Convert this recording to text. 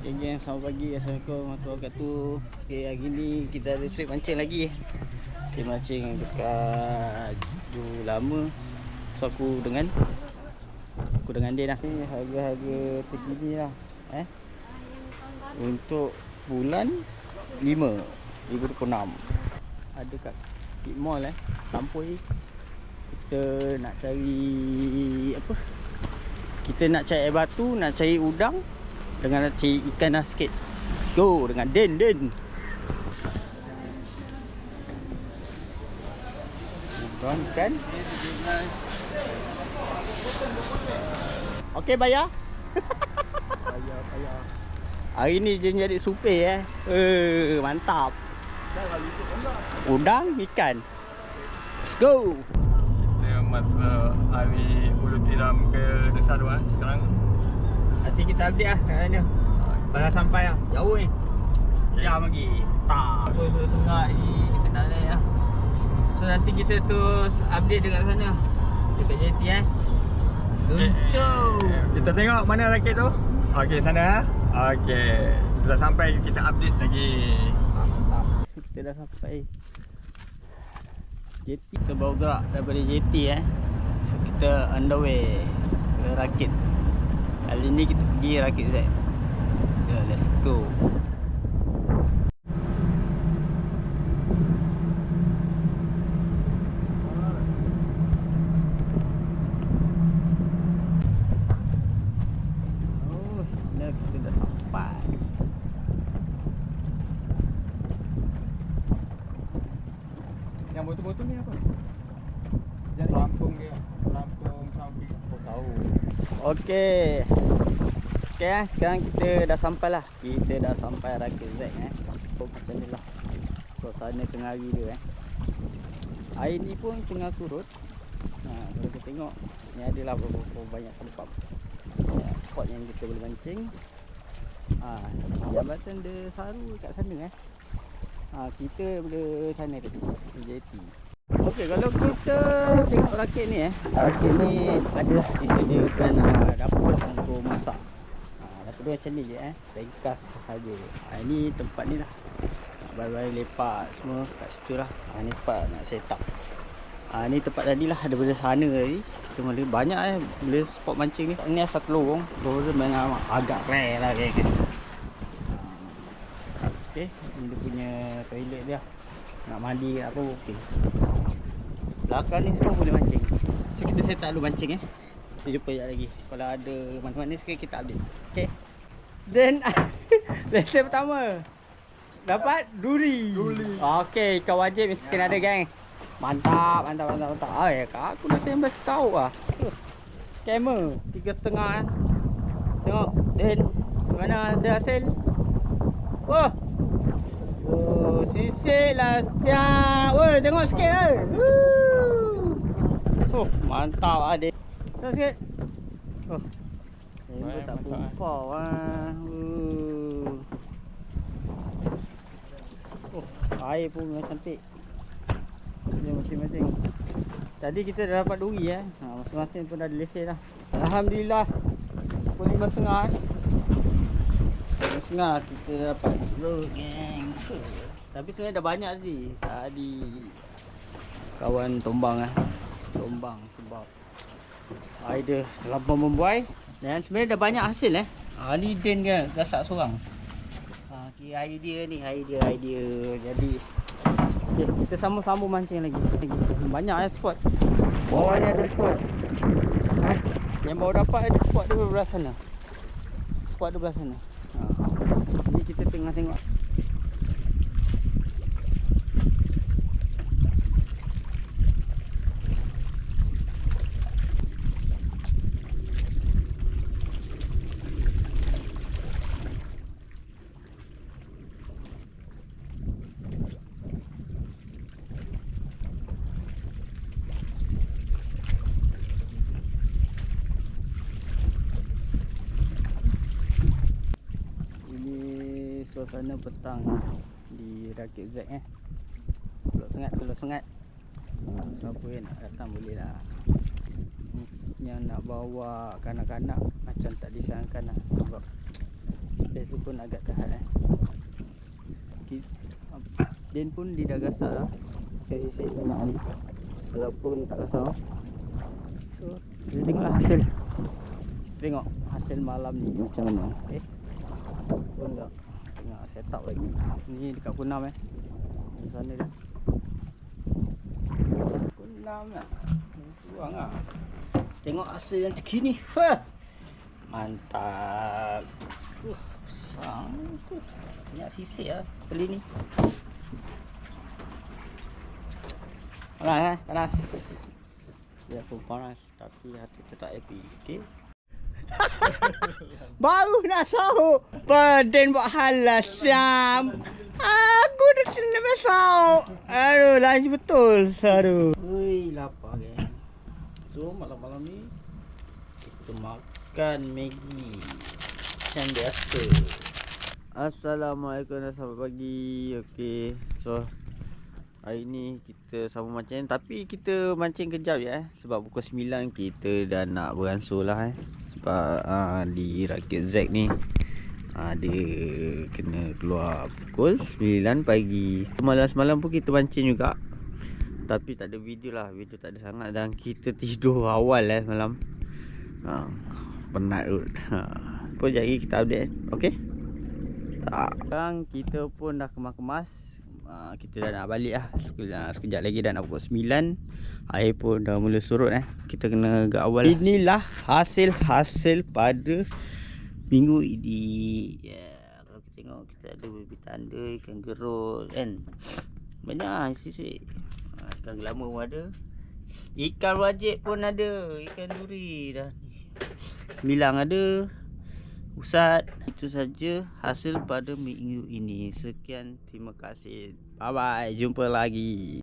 Okay geng, selamat pagi. Assalamualaikum warahmatullahi wabarakatuh. Okay, hari ni kita ada trip mancing lagi. Okay, mancing dekat Juru Lama. So aku dengan dia lah. Ni harga-harga terkini lah. Untuk bulan 5/26 ada kat Big Mall Lampoi. Kita nak cari apa? Kita nak cari air batu, nak cari udang dengan nak cari ikan lah sikit. Let's go dengan Den. Udang ikan. Okey, bayar. Bayar. Hari ni je jadi supir mantap. Udang ikan. Let's go. Kita masa hari Hulu Tiram ke Desa Dua sekarang. Nanti kita update lah kat sana. Baru sampai lah. Jauh ni. Jam lagi. Tak. Apa sengak ni kenalan lah. So nanti kita terus update dekat sana. Dekat JT Luncur. Kita tengok mana rakit tu. Okey, sana. Okey. Sudah sampai, kita update lagi. Mantap. So kita dah sampai JT. Kita baru gerak daripada JT So kita on the way ke Rakit. Kali ni kita pergi Rakit Z. Let's go. Kita dah sampai. Yang botol-botol ni apa? Jadi Lampung dia. Lampung samping. Aku tahu. Okey. Sekarang kita dah sampai lah. Kita dah sampai Rakit Z macam ni lah suasana tengah hari dia Air ni pun tengah surut. Kalau kita tengok ni adalah beberapa banyak tempat spot yang kita boleh mancing. Jambatan dia Saru kat sana kita boleh sana ke JT. Okey, kalau kita tengok Rakit ni Rakit ni adalah disediakan dapur untuk masak. Dapur dia macam ni je ringkas saja. Ini tempat ni lah. Baru-baru lepak semua kat situ lah. Ni tempat nak set up. Ni tempat tadi lah daripada sana tadi. Kita boleh banyak boleh spot mancing ni. Ni asal lorong. Lorong dia memang agak rare lah kan. Okey, ni dia punya toilet dia. Nak mandi nak apa okey. Belakang ni semua boleh mancing. So kita set up dulu mancing Kita jumpa sekejap lagi. Kalau ada mana-mana sekali kita update. Okey. Dan lesson pertama dapat duri. Okey, kau wajib mesti kena ada geng. Mantap. Aku rasa yang besar lah. Skamer 3.5 Tengok Den, mana ada hasil. Wah. Sisik lah siap. Tengok sikit mantap lah Den. Tengok sikit. Ini tak pumpau air pun memang cantik. Dia masing-masing. Tadi kita dah dapat duri masing-masing pun dah ada lesen lah. Alhamdulillah. Pukul 5.30 5.30 kita dapat bro geng. Tapi sebenarnya dah banyak tadi kawan tombang tombang sebab air dia terlampau membuai. Dan sebenarnya dah banyak hasil ni Den ke gasak seorang. Air dia ni idea. Jadi kita sama-sama mancing lagi. Banyak spot. Bawah ni ada spot. Yang baru dapat ada spot dia belah sana. Spot dia belah sana. Ni kita tengah tengok. Suasana petang di Rakit Z Pulau Sengat. Siapa yang nak datang boleh lah. Yang nak bawa kanak-kanak macam tak disarankan lah. Sebab Space tu pun agak kehat Din pun dia dah gasak lah. Saya nak ni walaupun tak gasak. So kita tengoklah hasil. Tengok hasil malam ni macam mana. Pun dah tengok set up lagi. Ni dekat Kunam di sana dah. Kunam lah. Buang lah. Tengok hasil yang terkini. Mantap. Besar tu. Banyak sisik lah kali ni. Panas panas. Dia pun panas tapi hati tetap happy. Okey. Baru nak tahu Peden buat halas Syam. Aku dah senang besok. Aduh laju betul. Aduh. Ui lapar kan. So malam-malam ni kita makan Maggi macam biasa. Assalamualaikum dan selamat pagi. Okey. So hari ni kita sama mancing, tapi kita mancing kejap ya sebab pukul 9 kita dah nak beransur lah sebab di rakit Zack ni dia kena keluar pukul 9 pagi. Semalam pun kita mancing juga tapi tak ada video lah, video tak ada sangat dan kita tidur awal semalam. Penat kot. Pun jadi kita update. Okey. Sekarang kita pun dah kemas-kemas. Kita dah nak balik lah. Sekejap lagi dah nak pukul 9. Air pun dah mula surut Kita kena agak awal. Inilah hasil pada minggu ini. Kalau kita tengok kita ada baby tanda, ikan gerut kan. Banyak sisik. Ikan gelama pun ada. Ikan wajib pun ada. Ikan duri dah. Semilang ada. Usat. Itu saja hasil pada minggu ini. Sekian, terima kasih. Bye bye. Jumpa lagi.